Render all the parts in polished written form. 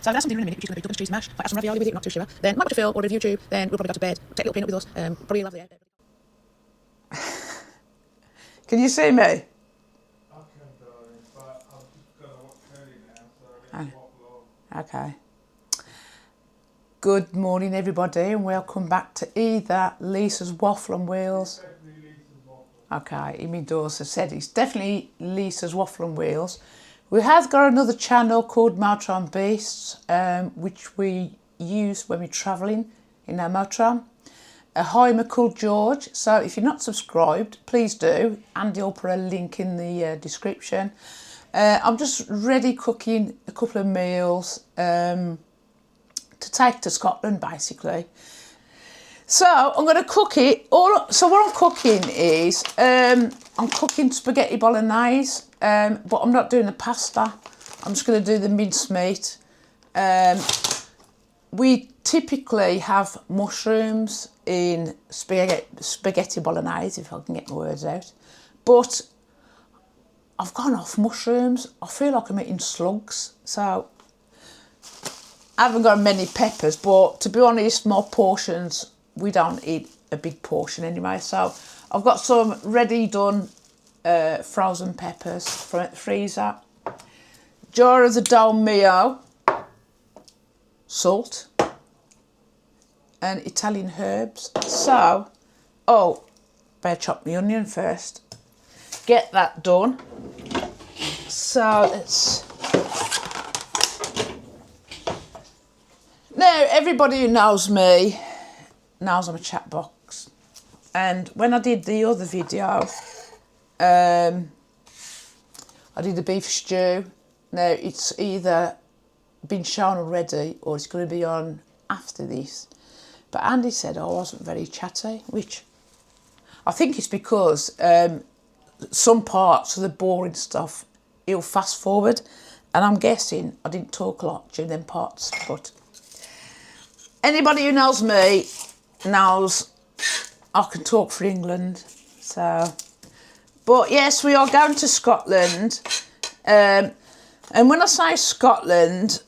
So that's something in a minute, which is going to be double cheese mash. Might have some ravioli with it, not too sure. Then might go to Phil or review tube. Then we'll probably go to bed. Take a little peanut with us. Probably lovely. Can you see me? I can, darling, but I'm just going to watch telly now, so I get waffle on. Okay. Good morning, everybody, and welcome back to either Lisa's Waffle on Wheels. Definitely Lisa's waffle. Okay, Amy Dawes has said it's definitely Lisa's Waffle on Wheels. We have got another channel called Motorhome Beasts, which we use when we're travelling in our motorhome. Hi, McCall George. So if you're not subscribed, please do. Andy will put a link in the description. I'm just ready cooking a couple of meals to take to Scotland, basically. So I'm going to cook it. So what I'm cooking is I'm cooking spaghetti bolognese, but I'm not doing the pasta. I'm just going to do the mincemeat. We typically have mushrooms in spaghetti bolognese, if I can get my words out. But I've gone off mushrooms. I feel like I'm eating slugs. So I haven't got many peppers, but to be honest, my portions, we don't eat a big portion anyway. So I've got some ready done frozen peppers from the freezer. Jar of the dolmio, salt, and Italian herbs. So, better chop the onion first. Get that done. So let's... Now, everybody who knows me knows I'm a chat box. And when I did the other video, I did the beef stew. Now, it's either been shown already or it's going to be on after this. But Andy said I wasn't very chatty, which I think it's because some parts of the boring stuff he'll fast forward, and I'm guessing I didn't talk a lot during them parts. But anybody who knows me knows I can talk for England. So, but yes, we are going to Scotland, and when I say Scotland,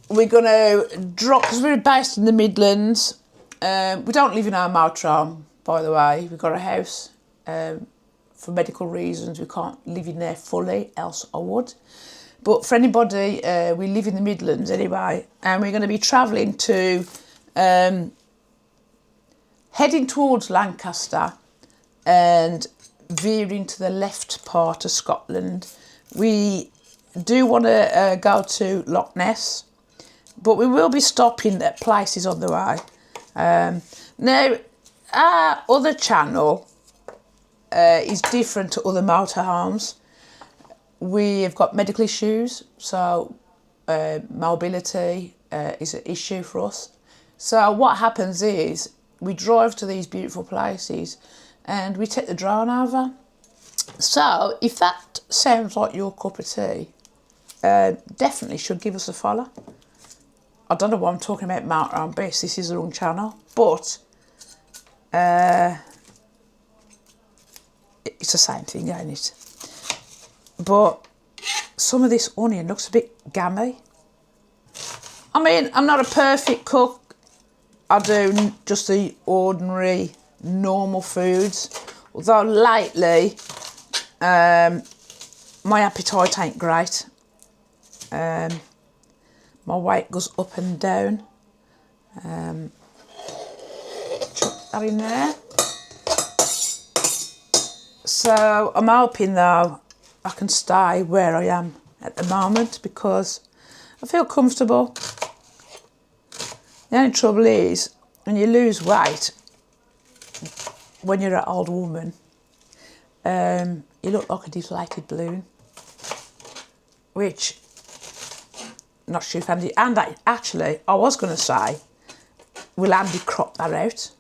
we're going to drop, because we're based in the Midlands. We don't live in our motorhome, by the way. We've got a house. For medical reasons, we can't live in there fully, else I would. But for anybody, we live in the Midlands anyway, and we're going to be travelling to, heading towards Lancaster and veering to the left part of Scotland. We do want to go to Loch Ness, but we will be stopping at places on the way. Now, our other channel is different to other motorhomes. We have got medical issues, so mobility is an issue for us. So what happens is we drive to these beautiful places and we take the drone over. So if that sounds like your cup of tea, definitely should give us a follow. I don't know why I'm talking about Motorhome Beasts. This is the wrong channel, but it's the same thing, ain't it? But some of this onion looks a bit gammy. I mean, I'm not a perfect cook. I do just the ordinary, normal foods. Although lately, my appetite ain't great. My weight goes up and down. Chuck that in there. So I'm hoping though I can stay where I am at the moment because I feel comfortable. The only trouble is when you lose weight, when you're an old woman, you look like a deflated balloon, which not sure if Andy, and actually I was going to say, will Andy crop that out?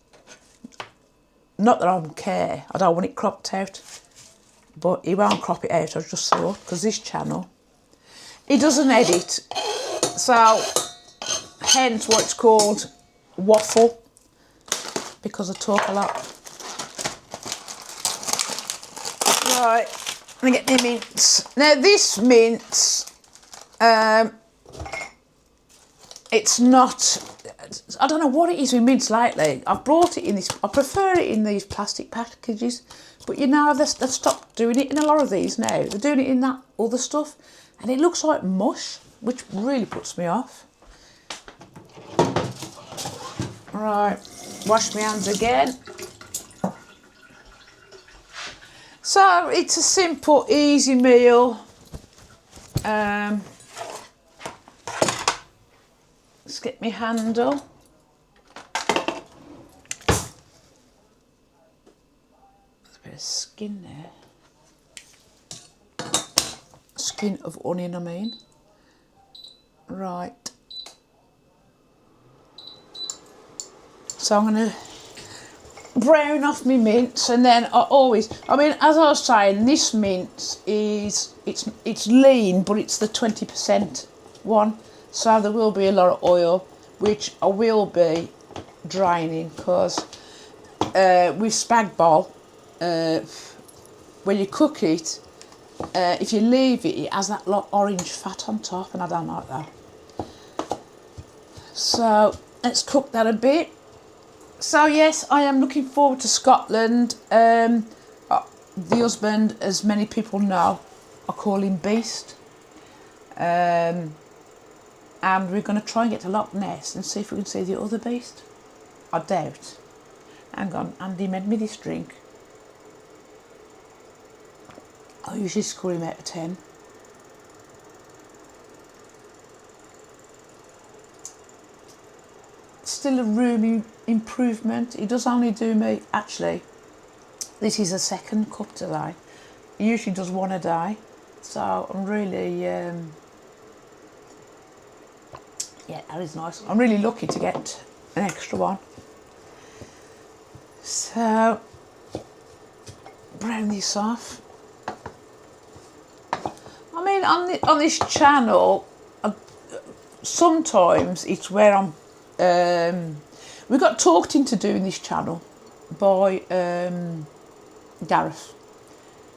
Not that I don't care, I don't want it cropped out, but he won't crop it out, I just thought, because this channel, he doesn't edit, so hence what it's called waffle, because I talk a lot. Right, I'm going to get the mince. Now this mince, It's not, I don't know what it is with mince lately. I've brought it in this, I prefer it in these plastic packages, but you know, they've stopped doing it in a lot of these now. They're doing it in that other stuff, and it looks like mush, which really puts me off. Right, wash my hands again. So it's a simple, easy meal. Let's get my handle. There's a bit of skin there. Skin of onion, I mean. Right. So I'm going to brown off my mince, and then as I was saying, this mince is, it's lean, but it's the 20% one. So there will be a lot of oil, which I will be draining, because with spag bol, when you cook it, if you leave it, it has that lot orange fat on top, and I don't like that. So let's cook that a bit. So yes, I am looking forward to Scotland. The husband, as many people know, I call him Beast. And we're going to try and get to Loch Ness and see if we can see the other beast. I doubt. Hang on, Andy made me this drink. I usually score him out of 10. Still a room improvement. He does only do me, actually, this is a second cup today. He usually does one a day. So I'm really... yeah, that is nice. I'm really lucky to get an extra one. So, brown this off. I mean, on this channel, sometimes it's where I'm... we got talked into doing this channel by Gareth,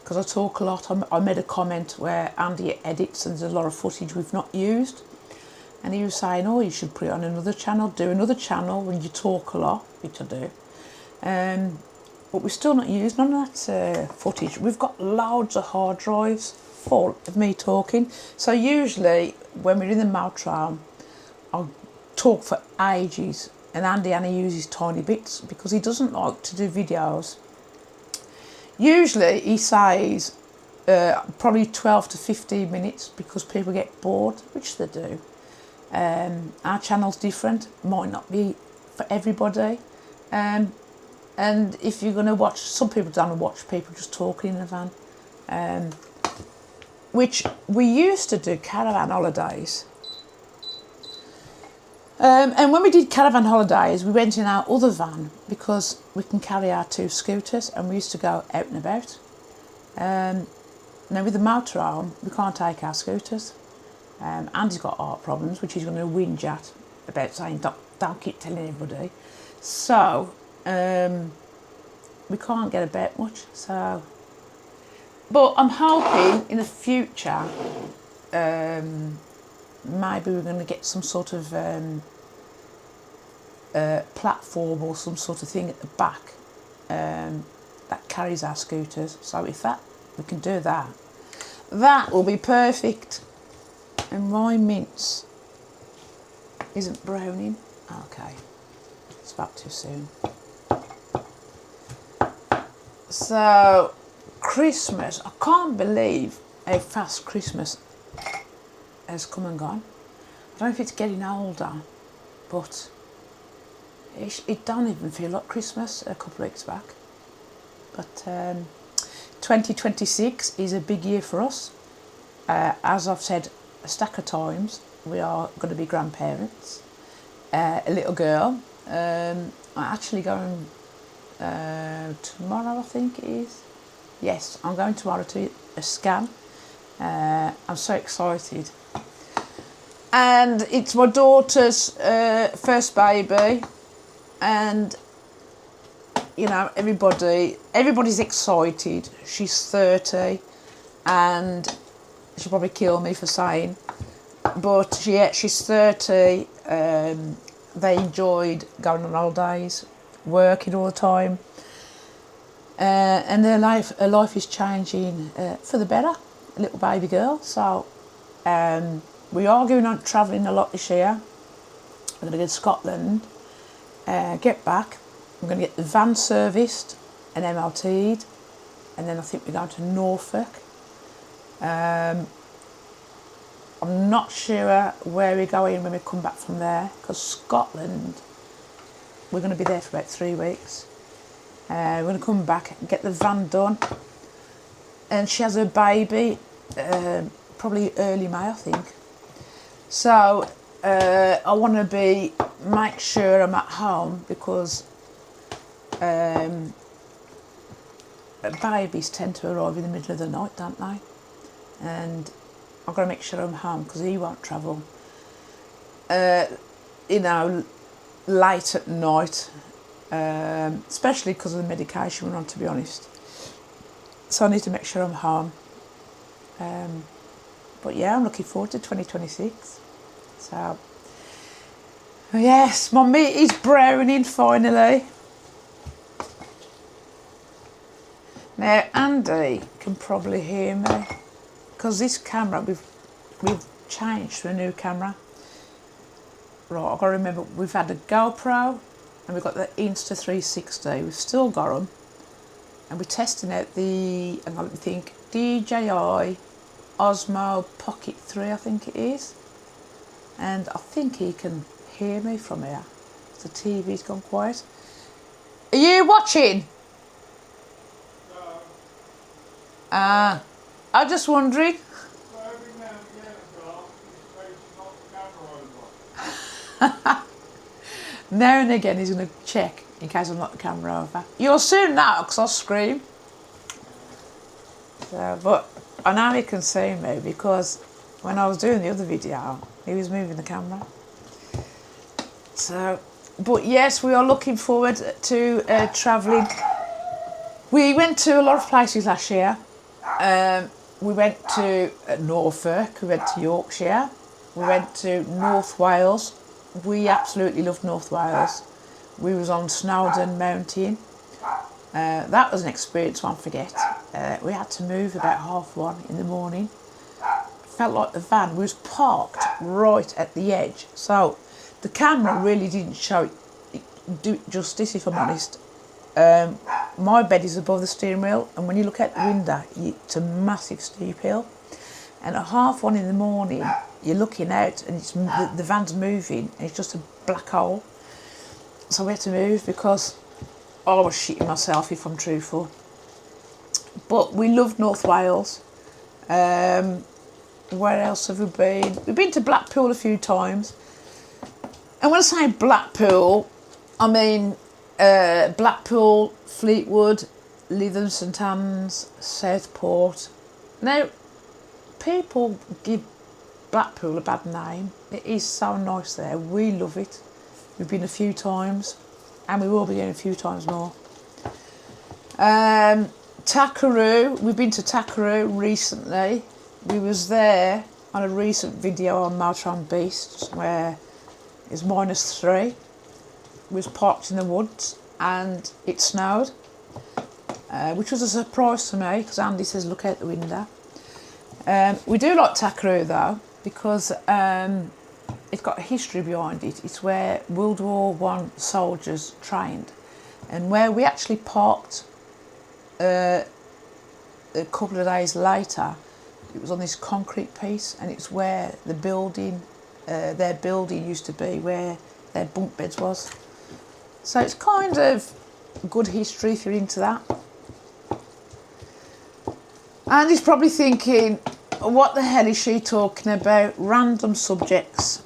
because I talk a lot. I made a comment where Andy edits and there's a lot of footage we've not used. And he was saying, oh, you should put it on another channel, do another channel when you talk a lot, which I do. But we're still not using none of that footage. We've got loads of hard drives full of me talking. So usually when we're in the motorhome, I'll talk for ages. And Andy only uses tiny bits because he doesn't like to do videos. Usually he says probably 12 to 15 minutes because people get bored, which they do. Our channel's different, might not be for everybody, and if you're going to watch, some people don't watch people just talking in the van, which we used to do caravan holidays, and when we did caravan holidays we went in our other van because we can carry our 2 scooters, and we used to go out and about. Now with the motorhome we can't take our scooters. Andy's got heart problems, which he's going to whinge at about, saying don't keep telling everybody. So we can't get about much. So, but I'm hoping in the future maybe we're going to get some sort of platform or some sort of thing at the back that carries our scooters. So if we can do that, that will be perfect. And my mince isn't browning. Okay, it's back too soon. So, Christmas. I can't believe how fast Christmas has come and gone. I don't know if it's getting older, but it don't even feel like Christmas a couple of weeks back. But 2026 is a big year for us. As I've said a stack of times, we are going to be grandparents. A little girl. I'm actually going tomorrow, I think it is. Yes, I'm going tomorrow to a scan. I'm so excited. And it's my daughter's first baby, and you know, everybody's excited. She's 30, and she'll probably kill me for saying But yeah, she's 30. They enjoyed going on holidays, working all the time. And her life is changing for the better. A little baby girl. So we are going on travelling a lot this year. We're going to go to Scotland, get back. We're going to get the van serviced and MOT'd. And then I think we're going to Norfolk. I'm not sure where we're going when we come back from there, because Scotland, we're going to be there for about 3 weeks. We're going to come back and get the van done. And she has her baby probably early May, I think. So I want to make sure I'm at home, because babies tend to arrive in the middle of the night, don't they? And I've got to make sure I'm home, because he won't travel, late at night, especially because of the medication we're on, to be honest. So I need to make sure I'm home. But yeah, I'm looking forward to 2026. So, yes, my meat is browning finally. Now, Andy can probably hear me, because this camera, we've changed to a new camera. Right, I've got to remember, we've had a GoPro and we've got the Insta360. We've still got them. And we're testing out the, and I think, DJI Osmo Pocket 3, I think it is. And I think he can hear me from here. The TV's gone quiet. Are you watching? No. I'm just wondering. So every now and again as well, he's knock the camera over. Now and again he's going to check in case I knock the camera over. You'll soon know, because I'll scream. So, but I know he can see me, because when I was doing the other video, he was moving the camera. So, but yes, we are looking forward to travelling. We went to a lot of places last year. We went to Norfolk, we went to Yorkshire, we went to North Wales. We absolutely loved North Wales. We was on Snowdon Mountain. That was an experience I won't forget. We had to move about 1:30 in the morning. Felt like the van was parked right at the edge. So the camera really didn't do it justice, if I'm honest. My bed is above the steering wheel, and when you look out the window, it's a massive steep hill. And at 1:30 in the morning, you're looking out, and the van's moving, and it's just a black hole. So we had to move, because I was shitting myself, if I'm truthful. But we loved North Wales. Where else have we been? We've been to Blackpool a few times. And when I say Blackpool, I mean Blackpool, Fleetwood, Lytham St Anne's, Southport. Now, people give Blackpool a bad name. It is so nice there. We love it. We've been a few times, and we will be going a few times more. Takaroo. We've been to Takaroo recently. We was there on a recent video on Motorhome Beast, where it's -3. We was parked in the woods and it snowed, which was a surprise to me, because Andy says look out the window. We do like Takaroo though, because it's got a history behind it. It's where World War I soldiers trained, and where we actually parked a couple of days later, it was on this concrete piece, and it's where the building, their building used to be, where their bunk beds was. So it's kind of good history if you're into that. And he's probably thinking, what the hell is she talking about? Random subjects.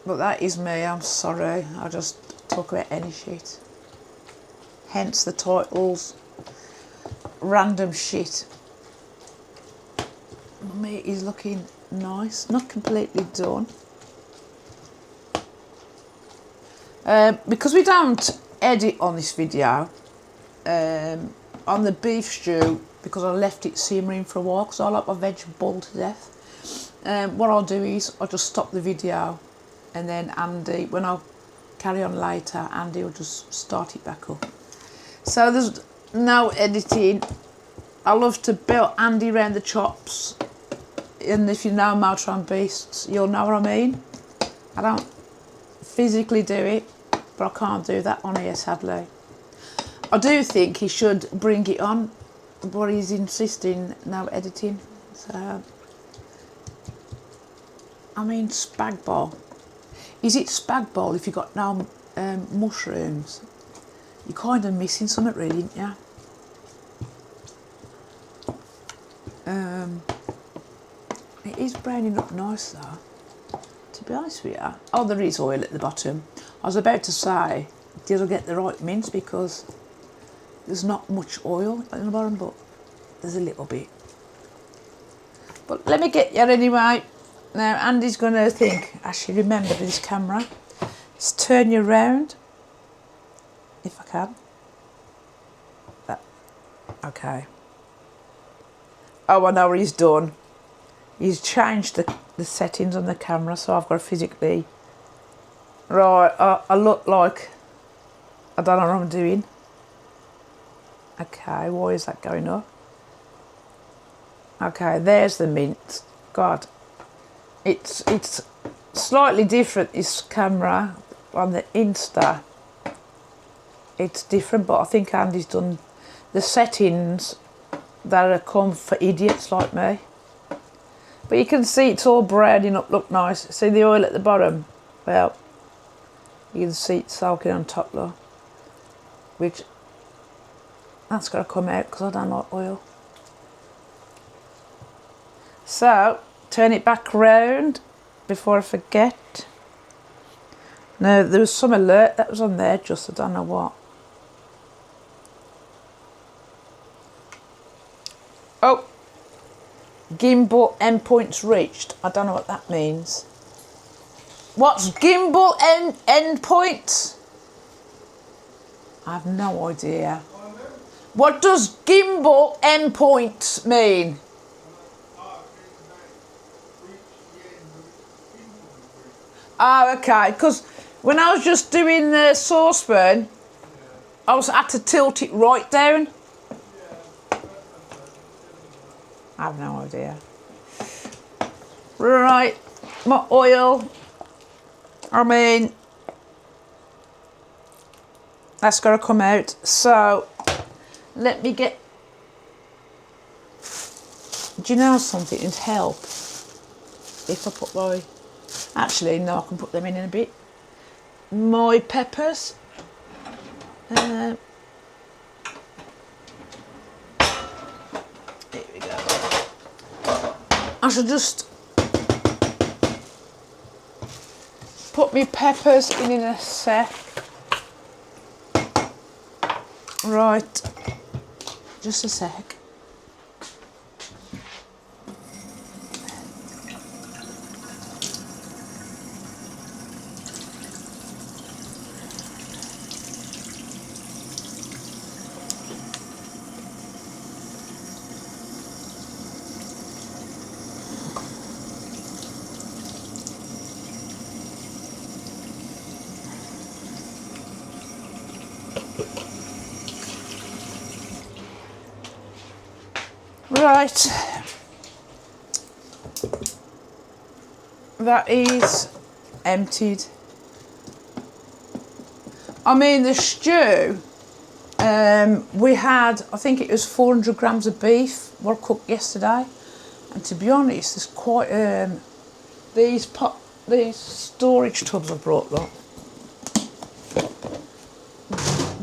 But that is me, I'm sorry. I just talk about any shit. Hence the titles. Random shit. My meat is looking nice. Not completely done. Because we don't edit on this video, on the beef stew, because I left it simmering for a while, because I like my veg boiled to death. what I'll do is I'll just stop the video, and then Andy, when I carry on later, Andy will just start it back up. So there's no editing. I love to belt Andy round the chops, and if you know Motor and Beasts, you'll know what I mean. I don't physically do it, but I can't do that on here, sadly. I do think he should bring it on, but he's insisting no editing. So, I mean, spag bol. Is it spag bol if you've got no mushrooms? You're kind of missing something, really, aren't you? It is browning up nice, though, to be honest with you. Oh, there is oil at the bottom. I was about to say, did I get the right mince? Because there's not much oil at the bottom, but there's a little bit. But let me get you anyway. Now, Andy's going to think, actually, remember this camera. Let's turn you around, if I can. Okay. Oh, I know what he's done. He's changed the settings on the camera, so I've got to physically... Right, I look like... I don't know what I'm doing. Okay, why is that going up? Okay, there's the mint. God. It's slightly different, this camera. On the Insta, it's different, but I think Andy's done the settings that are come for idiots like me. But you can see it's all browning up, look nice. See the oil at the bottom? Well, you can see it soaking on top though. Which, that's got to come out because I don't like oil. So, turn it back round before I forget. Now, there was some alert that was on there, just I don't know what. Oh, gimbal endpoints reached. I don't know what that means. What's gimbal endpoints? I have no idea. What does gimbal endpoints mean? Oh, okay, because when I was just doing the saucepan, I had to tilt it right down. I have no idea. Right, my oil. I mean, that's got to come out. So, let me get... Do you know something? It'd help if I put my... Actually, no, I can put them in a bit. My peppers. Here we go. I should just put my peppers in a sec. Right, just a sec. Right, that is emptied. I mean, the stew, we had, I think it was 400 grams of beef, what I cooked yesterday. And to be honest, there's quite, these storage tubs I brought, look.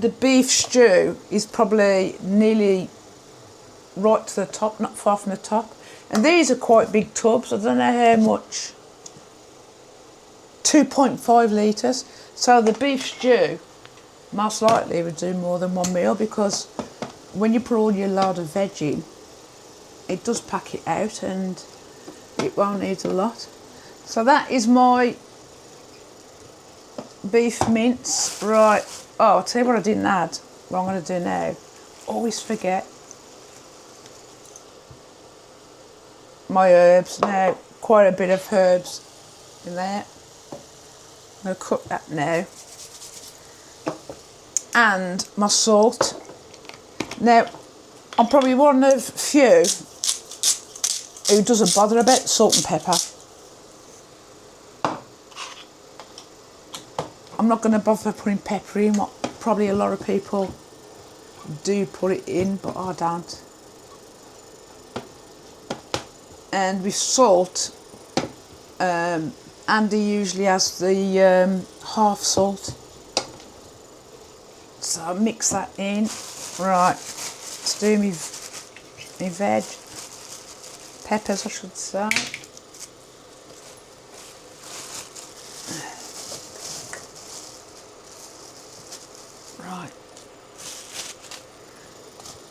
The beef stew is probably nearly right to the top, not far from the top. And these are quite big tubs. I don't know how much. 2.5 litres. So the beef stew most likely would do more than one meal, because when you put all your load of veg in, it does pack it out and it won't need a lot. So that is my beef mince. Right. Oh, I'll tell you what I didn't add. What I'm going to do now. Always forget. My herbs. Now, quite a bit of herbs in there. I'm going to cook that now. And my salt. Now, I'm probably one of few who doesn't bother about salt and pepper. I'm not going to bother putting pepper in, what probably a lot of people do put it in, but I don't. And with salt, Andy usually has the half salt. So I mix that in. Right, let's do me veg. Peppers, I should say. Right.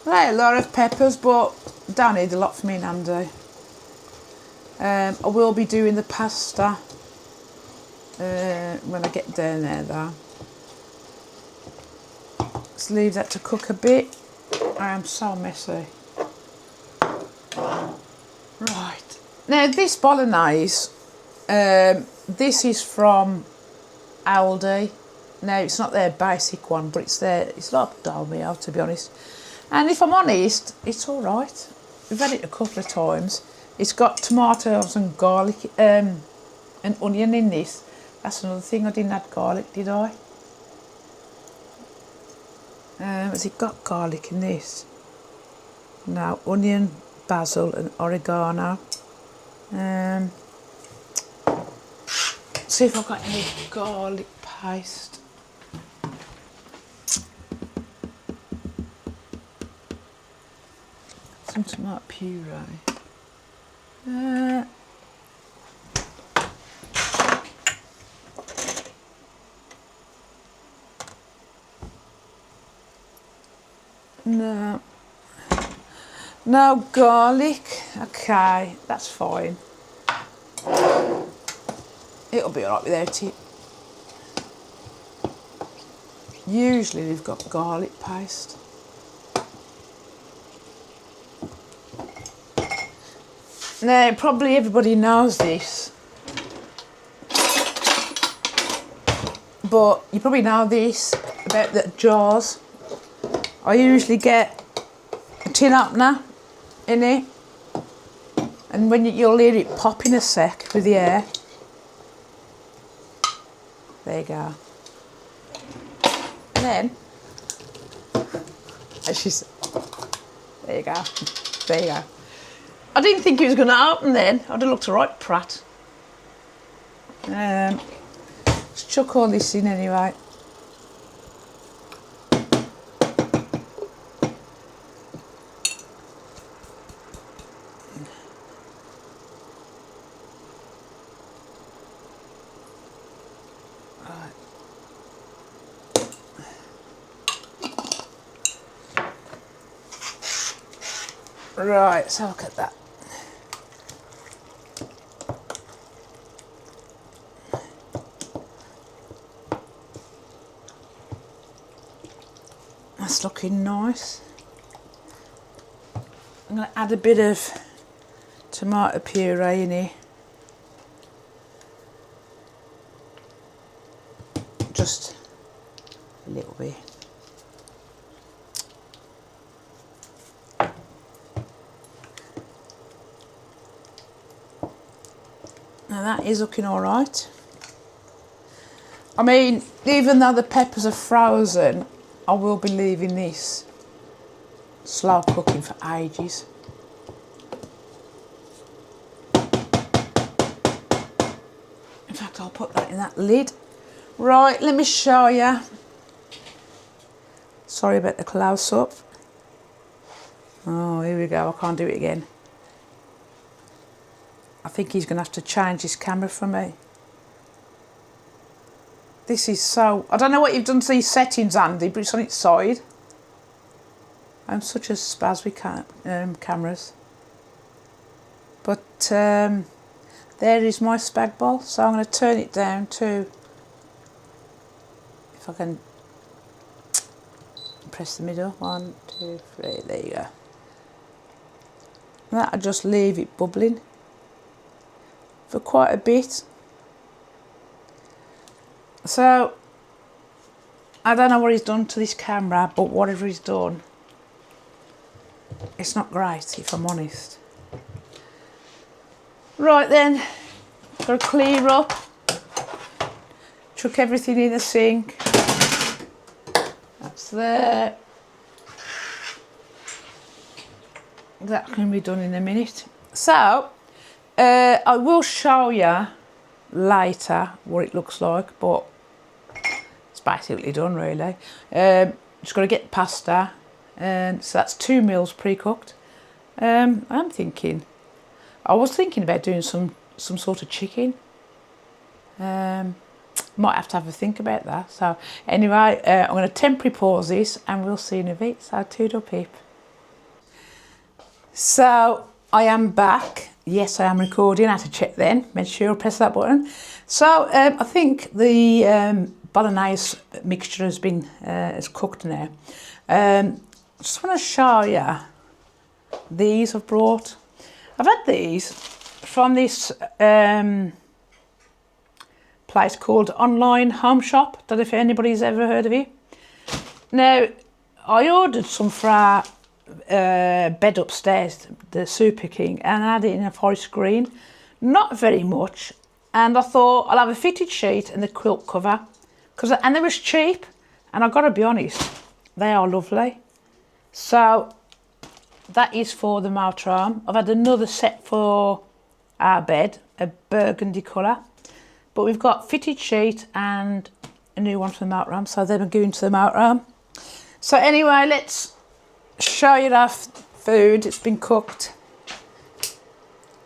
Right, a lot of peppers, but don't need a lot for me and Andy. I will be doing the pasta when I get down there though. Let's leave that to cook a bit. I am so messy. Right. Now this bolognese, this is from Aldi. Now it's not their basic one, but it's like Dolmio, to be honest. And if I'm honest, it's all right. We've had it a couple of times. It's got tomatoes and garlic and onion in this. That's another thing, I didn't add garlic, did I? Has it got garlic in this? No, onion, basil and oregano. See if I've got any garlic paste. Some tomato puree. No garlic. Okay, that's fine. It'll be alright without it. Usually they've got garlic paste. Now, probably everybody knows this, but you probably know this about the jars. I usually get a tin opener in it, and when you'll hear it pop in a sec with the air. There you go. And then, there you go, there you go. I didn't think it was going to open then. I'd have looked a right prat. Let's chuck all this in anyway. Right, so look at that. That's looking nice. I'm going to add a bit of tomato puree in here. Just a little bit. Now that is looking all right. I mean, even though the peppers are frozen, I will be leaving this slow cooking for ages. In fact, I'll put that in that lid. Right, let me show you. Sorry about the close up. Oh, here we go. I can't do it again. I think he's going to have to change his camera for me. This is so... I don't know what you've done to these settings, Andy, but it's on its side. I'm such a spaz with cameras. But there is my spag bol. So I'm going to turn it down to... If I can press the middle. 1, 2, 3. There you go. And that'll just leave it bubbling. for quite a bit. So I don't know what he's done to this camera, but whatever he's done, it's not great, if I'm honest. Right then, got to clear up, chuck everything in the sink. That's there. That can be done in a minute. So, I will show you later what it looks like, but it's basically done really. Just got to get the pasta, and so that's 2 meals pre-cooked. I was thinking about doing some sort of chicken. Might have to have a think about that. So anyway, I'm going to temporarily pause this and we'll see in a bit. So toodle peep. So I am back. Yes, I am recording. I had to check then. Make sure I press that button. So I think the bolognese mixture has been is cooked now. Just want to show you these I've brought. I've had these from this place called Online Home Shop. Don't know if anybody's ever heard of it. Now, I ordered some for our bed upstairs, the Super King, and I had it in a forest green. Not very much. And I thought I'll have a fitted sheet and the quilt cover. And they was cheap. And I've got to be honest, they are lovely. So that is for the motorhome. I've had another set for our bed, a burgundy colour. But we've got fitted sheet and a new one for the motorhome. So they're going to the motorhome. So anyway, let's show you our food. It's been cooked.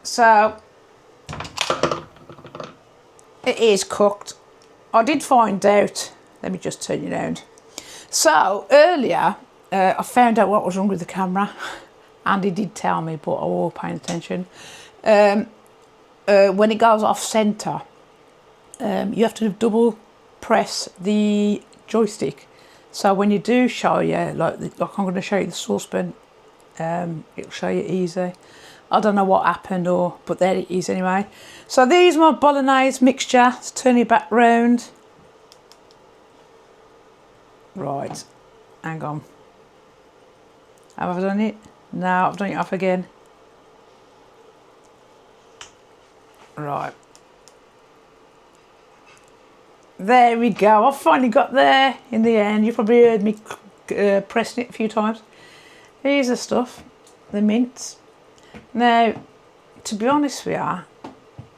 So it is cooked. I did find out, let me just turn you around. So earlier, I found out what was wrong with the camera. Andy did tell me, but I wasn't paying attention. When it goes off centre, you have to double press the joystick. So when you do show you, like I'm going to show you the saucepan, it'll show you easy. I don't know what happened, but there it is anyway. So these are my bolognese mixture. Let's turn it back round. Right, hang on. Have I done it? No, I've done it off again. Right. There we go. I've finally got there in the end. You've probably heard me pressing it a few times. Here's the stuff, the mince. Now, to be honest with you,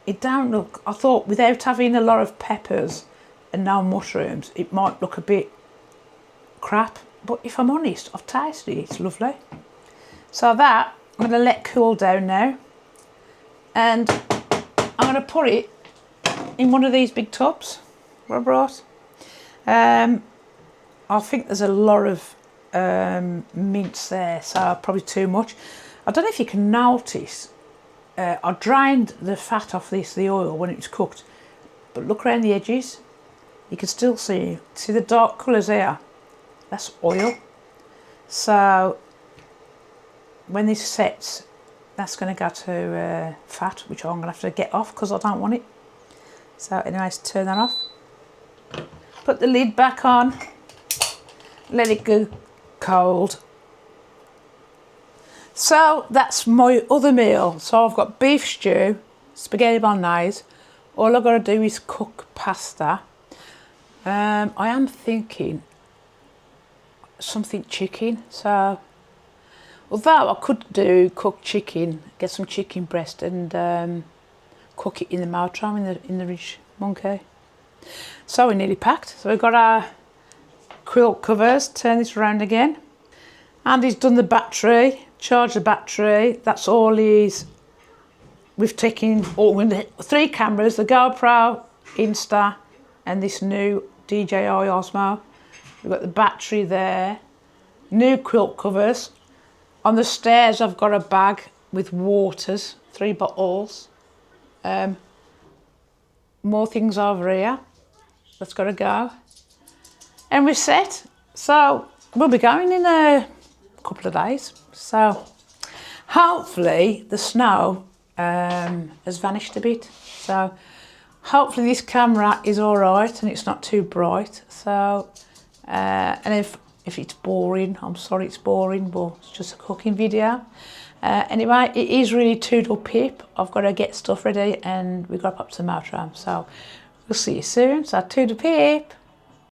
it don't look, I thought without having a lot of peppers and no mushrooms, it might look a bit crap. But if I'm honest, I've tasted it, it's lovely. So that, I'm going to let cool down now. And I'm going to put it in one of these big tubs I brought. I think there's a lot of mince there, so probably too much. I don't know if you can notice, I drained the fat off the oil when it was cooked, but look around the edges, you can still see the dark colours there, that's oil. So when this sets, that's going to go to fat, which I'm going to have to get off because I don't want it. So anyways, turn that off. Put the lid back on, let it go cold. So that's my other meal. So I've got beef stew, spaghetti bolognese. All I've got to do is cook pasta. I am thinking something chicken. So although I could do cooked chicken, get some chicken breast and cook it in the motorhome in the Ridge Monkey. So we're nearly packed. So we've got our quilt covers. Turn this around again. Andy's done the battery, charged the battery. That's all he's. We've taken 3 cameras: the GoPro, Insta, and this new DJI Osmo. We've got the battery there. New quilt covers. On the stairs, I've got a bag with waters, 3 bottles. More things over here. That's got to go. And we're set. So we'll be going in a couple of days. So hopefully the snow has vanished a bit. So hopefully this camera is all right and it's not too bright. So and if it's boring, I'm sorry it's boring, but it's just a cooking video. Anyway, it is really toodle pip. I've got to get stuff ready and we've got to pop to the motorhome. So we'll see you soon. So toodle pip.